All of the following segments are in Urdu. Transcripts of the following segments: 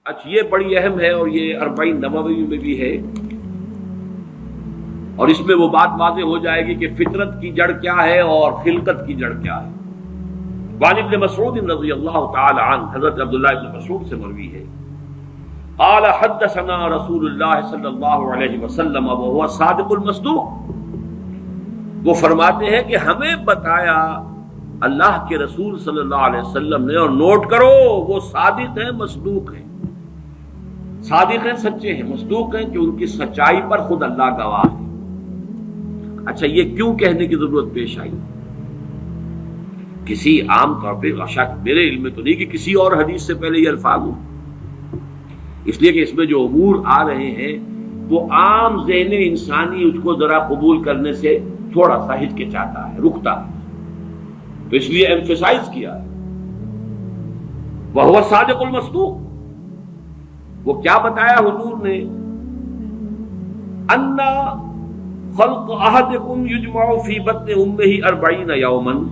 اچھا یہ بڑی اہم ہے اور یہ 40 نووی میں بھی ہے، اور اس میں وہ بات واضح ہو جائے گی کہ فطرت کی جڑ کیا ہے اور خلقت کی جڑ کیا ہے۔ وعن ابن مسعود رضی اللہ تعالی عنہ، حضرت عبداللہ ابن مسعود سے مروی ہے، قال حدثنا رسول اللہ صلی اللہ علیہ وسلم وهو الصادق المصدوق، وہ فرماتے ہیں کہ ہمیں بتایا اللہ کے رسول صلی اللہ علیہ وسلم نے، اور نوٹ کرو وہ صادق ہیں مصدوق ہیں، صادق ہیں سچے ہیں، مصدوق ہیں کہ ان کی سچائی پر خود اللہ گواہ ہے۔ اچھا یہ کیوں کہنے کی ضرورت پیش آئی؟ کسی عام طور پہ شک میرے علم میں تو نہیں کہ کسی اور حدیث سے پہلے یہ الفاظ ہوں، اس لیے کہ اس میں جو امور آ رہے ہیں وہ عام ذہن انسانی اس کو ذرا قبول کرنے سے تھوڑا سا ہچکچاتا ہے، رکتا ہے، تو اس لیے ایمفیسائز کیا ہے وَهُوَ الصَّادِقُ الْمَصْدُوقُ۔ وہ کیا بتایا حضور نے؟ اَنَّ خَلْقَ أَحَدِكُمْ يُجْمَعُ فِي بَطْنِ أُمِّهِ 40 يَوْمًا،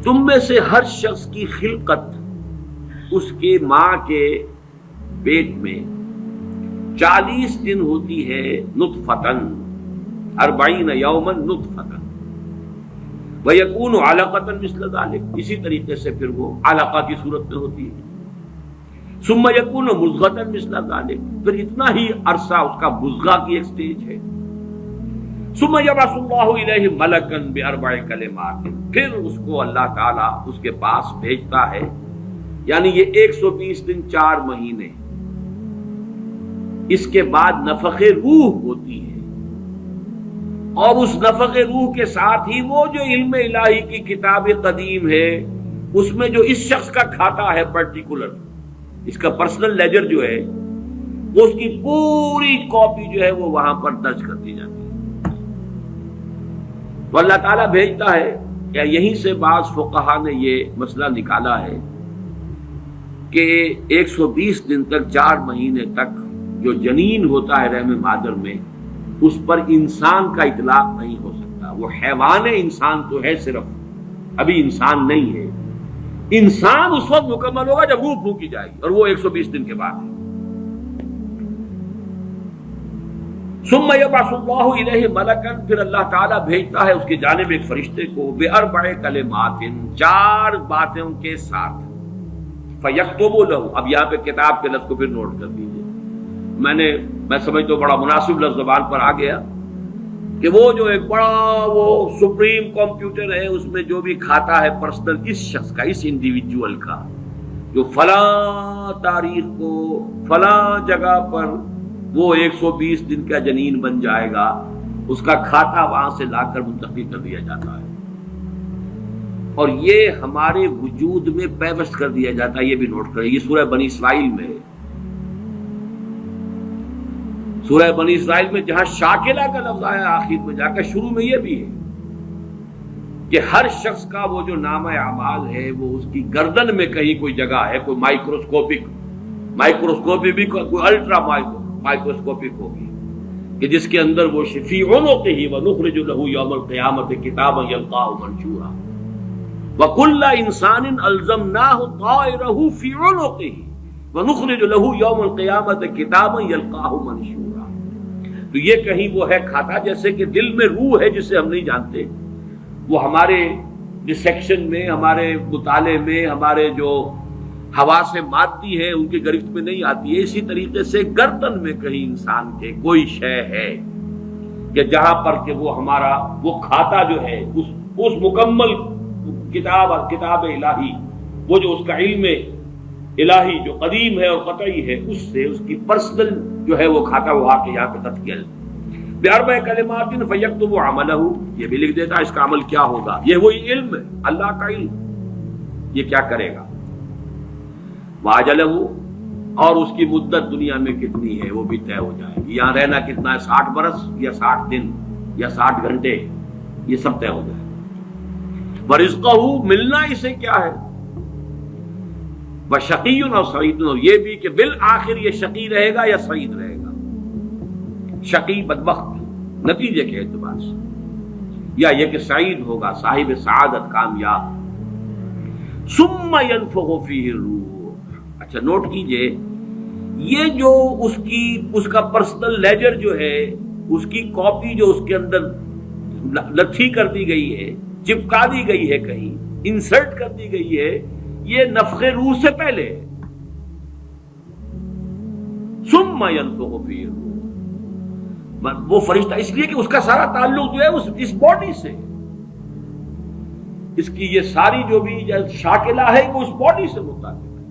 تم میں سے ہر شخص کی خلقت اس کے ماں کے پیٹ میں 40 دن ہوتی ہے، نطفتن 40 یوما نطفتن، ویکون علقۃ مثل ذلک، اسی طریقے سے پھر وہ علقہ کی صورت میں ہوتی ہے، ثم یکون مضغۃ مثل ذلک، پھر اتنا ہی عرصہ اس کا مضغہ کی ایک سٹیج ہے، ثم یبعث اللہ الیہ ملکا باربع کلمات، پھر اس کو اللہ تعالیٰ اس کے پاس بھیجتا ہے، یعنی یہ 120 دن 4 مہینے، اس کے بعد نفخ روح ہوتی ہے، اور اس نفخ روح کے ساتھ ہی وہ جو علم الہی کی کتاب قدیم ہے اس میں جو اس شخص کا کھاتا ہے پرٹیکولر، اس کا پرسنل لیجر جو ہے، اس کی پوری کاپی جو ہے وہ وہاں پر درج کر دی جاتی ہے، تو اللہ تعالیٰ بھیجتا ہے۔ کیا یہیں سے بعض فقہا نے یہ مسئلہ نکالا ہے کہ 120 دن تک 4 مہینے تک جو جنین ہوتا ہے رحم مادر میں، اس پر انسان کا اطلاق نہیں ہو سکتا، وہ حیوان انسان تو ہے صرف، ابھی انسان نہیں ہے، انسان اس وقت مکمل ہوگا جب روح پھونکی جائے گی، اور وہ 120 دن کے بعد ہے۔ ثم یبعث اللہ الیہ ملکا، پھر اللہ تعالیٰ بھیجتا ہے اس کی جانب ایک فرشتے کو، باربع کلمات، 4 باتوں کے ساتھ، فیکتب لہ، اب یہاں پہ کتاب کے لفظ کو پھر نوٹ کر دیجیے، میں سمجھتا ہوں بڑا مناسب لفظ زبان پر آ گیا کہ وہ جو ایک بڑا وہ سپریم کمپیوٹر ہے، اس میں جو بھی کھاتا ہے پرسنل اس شخص کا، اس انڈیویجول کا، جو فلاں تاریخ کو فلاں جگہ پر وہ 120 دن کا جنین بن جائے گا، اس کا کھاتا وہاں سے لا کر منتقل کر دیا جاتا ہے، اور یہ ہمارے وجود میں پیوست کر دیا جاتا ہے، یہ بھی نوٹ کریں، یہ سورہ بنی اسرائیل میں ہے، سورہ بنی اسرائیل میں جہاں شاکلہ کا لفظ آیا آخر میں جا کر، شروع میں یہ بھی ہے کہ ہر شخص کا وہ جو نامہ اعمال ہے وہ اس کی گردن میں کہیں کوئی جگہ ہے، کوئی مائکروسکوپی بھی کوئی الٹرا مائکروسکوپک ہوگی، کہ جس کے اندر وہ فی عنقہ ونخرج لہ یوم القیامۃ کتابا یلقاہ منشورا وکل انسان الزمناہ طائرہ فی عنقہ ونخرج لہ یوم القیامۃ کتابا یلقاہ منشورا۔ تو یہ کہیں وہ ہے کھاتا، جیسے کہ دل میں روح ہے جسے ہم نہیں جانتے، وہ ہمارے ڈسیکشن میں، ہمارے مطالعے میں، ہمارے جو حواس مادی ہے ان کی گرفت میں نہیں آتی ہے، اسی طریقے سے گردن میں کہیں انسان کے کوئی شے ہے کہ جہاں پر کہ وہ ہمارا وہ کھاتا جو ہے اس مکمل کتاب الہی، وہ جو اس کا علم الہی جو قدیم ہے اور قطعی ہے، اس سے اس کی پرسنل جو ہے وہ کھاتا وہ آ کے یہاں پہ خط کیا باربع کلمات فیکتب عملہ، یہ بھی لکھ دیتا ہے اس کا عمل کیا ہوگا، یہ وہی علم ہے، اللہ کا علم، یہ کیا کرے گا، واجلہ، اور اس کی مدت دنیا میں کتنی ہے وہ بھی طے ہو جائے گی، یہاں رہنا کتنا ہے، 60 برس یا 60 دن یا 60 گھنٹے، یہ سب طے ہو جائے گا، ورزقہ، ملنا اسے کیا ہے، وشقی اور سعید، اور یہ بھی کہ بالآخر یہ شقی رہے گا یا سعید رہے گا، شقی بدبخت نتیجے کے اعتبار سے، یا یہ کہ سعید ہوگا صاحب سعادت کامیاب۔ ثم ينفخ فیہ الروح، اچھا اچھا نوٹ کیجئے، یہ جو اس کا پرسنل لیجر جو ہے، اس کی کاپی جو اس کے اندر لتھی کر دی گئی ہے، چپکا دی گئی ہے، کہیں انسرٹ کر دی گئی ہے، یہ نفخ روح سے پہلے ہے۔ ثم ينفخ فيه الروح، وہ فرشتہ اس لیے کہ اس کا سارا تعلق جو ہے اس باڈی سے، اس کی یہ ساری جو بھی شاکلہ ہے وہ اس باڈی سے متعلق ہے۔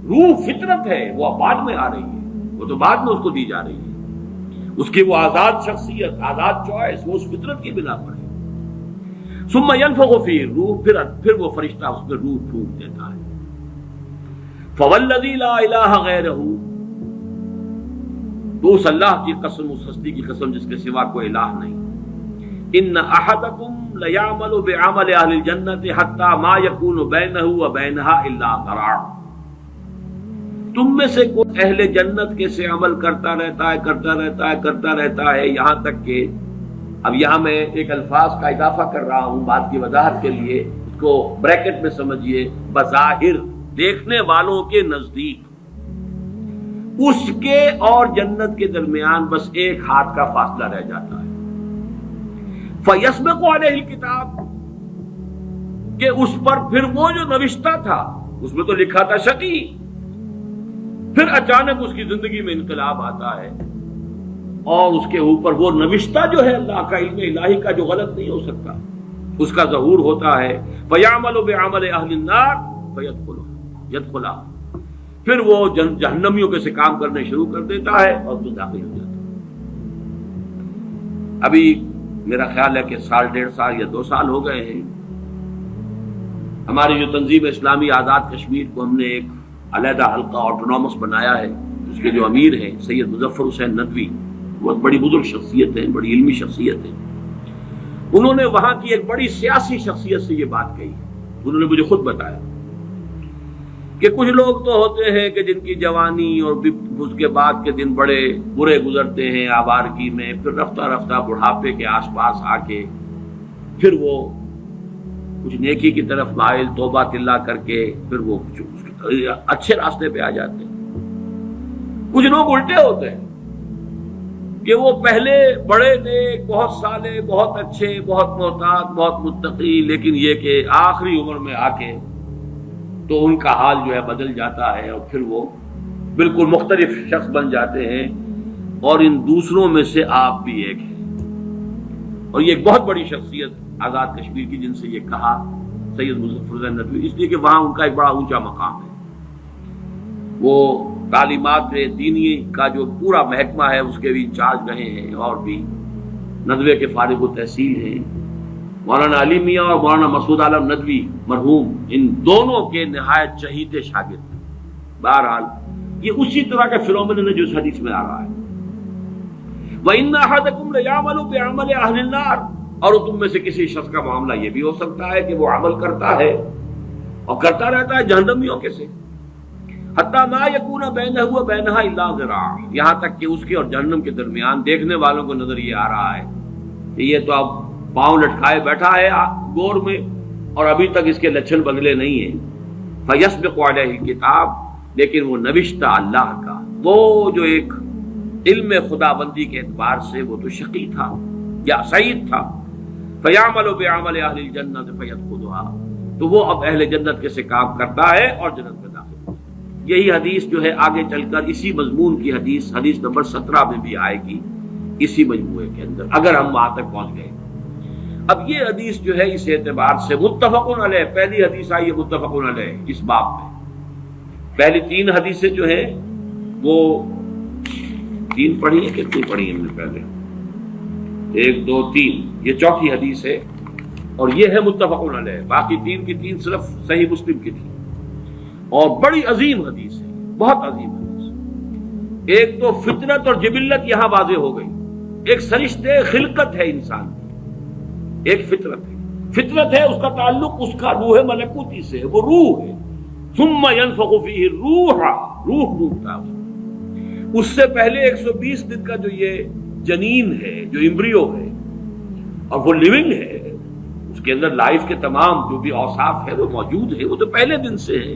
روح فطرت ہے، وہ بعد میں آ رہی ہے، وہ تو بعد میں اس کو دی جا رہی ہے، اس کی وہ آزاد شخصیت، آزاد چوائس، وہ اس فطرت کی بنا پر ہے۔ ثم ينفخ فيه الروح، پھر وہ فرشتہ اس میں روح پھونک دیتا ہے۔ فوالذی لا الہ غیرہ، تو اس اللہ کی قسم، اس ہستی کی قسم جس کے سوا کوئی الہ نہیں، ان احدکم لیعمل بعمل اہل الجنۃ حتی ما یکون بینہ وبینہا الا ذراع، تم میں سے کوئی اہل جنت کے سے عمل کرتا رہتا ہے یہاں تک کہ، اب یہاں میں ایک الفاظ کا اضافہ کر رہا ہوں بات کی وضاحت کے لیے، اس کو بریکٹ میں سمجھیے، بظاہر دیکھنے والوں کے نزدیک اس کے اور جنت کے درمیان بس ایک ہاتھ کا فاصلہ رہ جاتا ہے۔ فَيَسْبِقُ عَلَيْهِ الْكِتَابُ، کہ اس پر پھر وہ جو نوشتہ تھا، اس میں تو لکھا تھا شقی، پھر اچانک اس کی زندگی میں انقلاب آتا ہے اور اس کے اوپر وہ نوشتہ جو ہے اللہ کا علم الہی کا جو غلط نہیں ہو سکتا، اس کا ظہور ہوتا ہے۔ فَيَعْمَلُ بِعَمَلِ أَهْلِ النَّارِ فَيَدْخُلُهَا، پھر وہ جہنمیوں کے سے کام کرنے شروع کر دیتا ہے اور تو داخل ہو جاتا ہے۔ ابھی میرا خیال ہے کہ سال 1.5 سال یا 2 سال ہو گئے ہیں، ہماری جو تنظیم اسلامی آزاد کشمیر کو ہم نے ایک علیحدہ حلقہ آٹونومس بنایا ہے، اس کے جو امیر ہیں سید مظفر حسین ندوی، بہت بڑی بزرگ شخصیت ہے، بڑی علمی شخصیت ہے، انہوں نے وہاں کی ایک بڑی سیاسی شخصیت سے یہ بات کہی ہے۔ انہوں نے مجھے خود بتایا کہ کچھ لوگ تو ہوتے ہیں کہ جن کی جوانی اور اس کے بعد کے دن بڑے برے گزرتے ہیں آوارگی میں، پھر رفتہ رفتہ بڑھاپے کے آس پاس آ کے پھر وہ کچھ نیکی کی طرف مائل، توبہ تلا کر کے پھر وہ اچھے راستے پہ آ جاتے ہیں۔ کچھ لوگ الٹے ہوتے ہیں کہ وہ پہلے بڑے نیک، بہت صالح، بہت اچھے، بہت محتاط، بہت متقی، لیکن یہ کہ آخری عمر میں آ کے تو ان کا حال جو ہے بدل جاتا ہے اور پھر وہ بالکل مختلف شخص بن جاتے ہیں، اور ان دوسروں میں سے آپ بھی ایک ہیں۔ اور یہ ایک بہت بڑی شخصیت آزاد کشمیر کی، جن سے یہ کہا سید مظفر حسین ندوی، اس لیے کہ وہاں ان کا ایک بڑا اونچا مقام ہے، وہ تعلیمات دینی کا جو پورا محکمہ ہے اس کے بھی انچارج رہے ہیں، اور بھی ندوے کے فارغ التحصیل ہیں۔ مولانا علی میاں اور مولانا مسعود عالم ندوی مرحوم، ان دونوں کے نہایت چہیتے شاگرد ہیں۔ بہرحال یہ اسی طرح کا فنومینن ہے جو اس حدیث میں آ رہا ہے۔ وَإِنَّ أَحَدَكُمْ لَيَعْمَلُ بِعَمَلِ أَهْلِ النَّارِ، اور تم میں سے کسی شخص کا معاملہ یہ بھی ہو سکتا ہے کہ وہ عمل کرتا ہے اور کرتا رہتا ہے جہنمیوں کے سے، حتیٰ ما یکون بینہ وبینہا الا ذراع، یہاں تک کہ اس کے اور جہنم کے درمیان دیکھنے والوں کو نظر یہ آ رہا ہے کہ یہ تو اب پاؤں لٹکائے بیٹھا ہے گور میں اور ابھی تک اس کے لچھن بدلے نہیں ہیں۔ فیسبق علیہ الکتاب، لیکن وہ نوشتہ اللہ کا، وہ جو ایک علم خدا بندی کے اعتبار سے وہ تو شقی تھا یا سعید تھا، فیعمل بعمل اہل الجنۃ فیدخلها، تو وہ اب اہل جنت کے سے کام کرتا ہے اور جنت میں داخل ہوتا ہے۔ یہی حدیث جو ہے آگے چل کر اسی مضمون کی حدیث نمبر 17 میں بھی آئے گی، اسی مجموعے کے اندر، اگر ہم وہاں تک پہنچ گئے۔ اب یہ حدیث جو ہے اس اعتبار سے متفق علیہ، پہلی حدیث آئی ہے متفق علیہ اس باب میں۔ پہلی 3 حدیثیں جو ہیں وہ 3 پڑھی ہیں، کتنی پڑھی ہیں ہم نے پہلے؟ 1 2 3، یہ چوتھی حدیث ہے اور یہ ہے متفق علیہ، باقی 3 کی 3 صرف صحیح مسلم کی تھی، اور بڑی عظیم حدیث ہے، بہت عظیم حدیث۔ ایک تو فطرت اور جبلت یہاں واضح ہو گئی، ایک سرشتے خلقت ہے انسان کی، ایک فطرت ہے، اس کا تعلق اس کا روح ملکوتی سے، وہ روح ہے۔ ثم ينفخ فيه الروح، روح ڈوبتا ہے اس سے پہلے 120 دن کا جو یہ جنین ہے، جو امبریو ہے، اور وہ لیونگ ہے، اس کے اندر لائف کے تمام جو بھی اوصاف ہے وہ موجود ہے، وہ تو پہلے دن سے ہے۔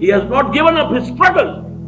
he has not given up his struggle,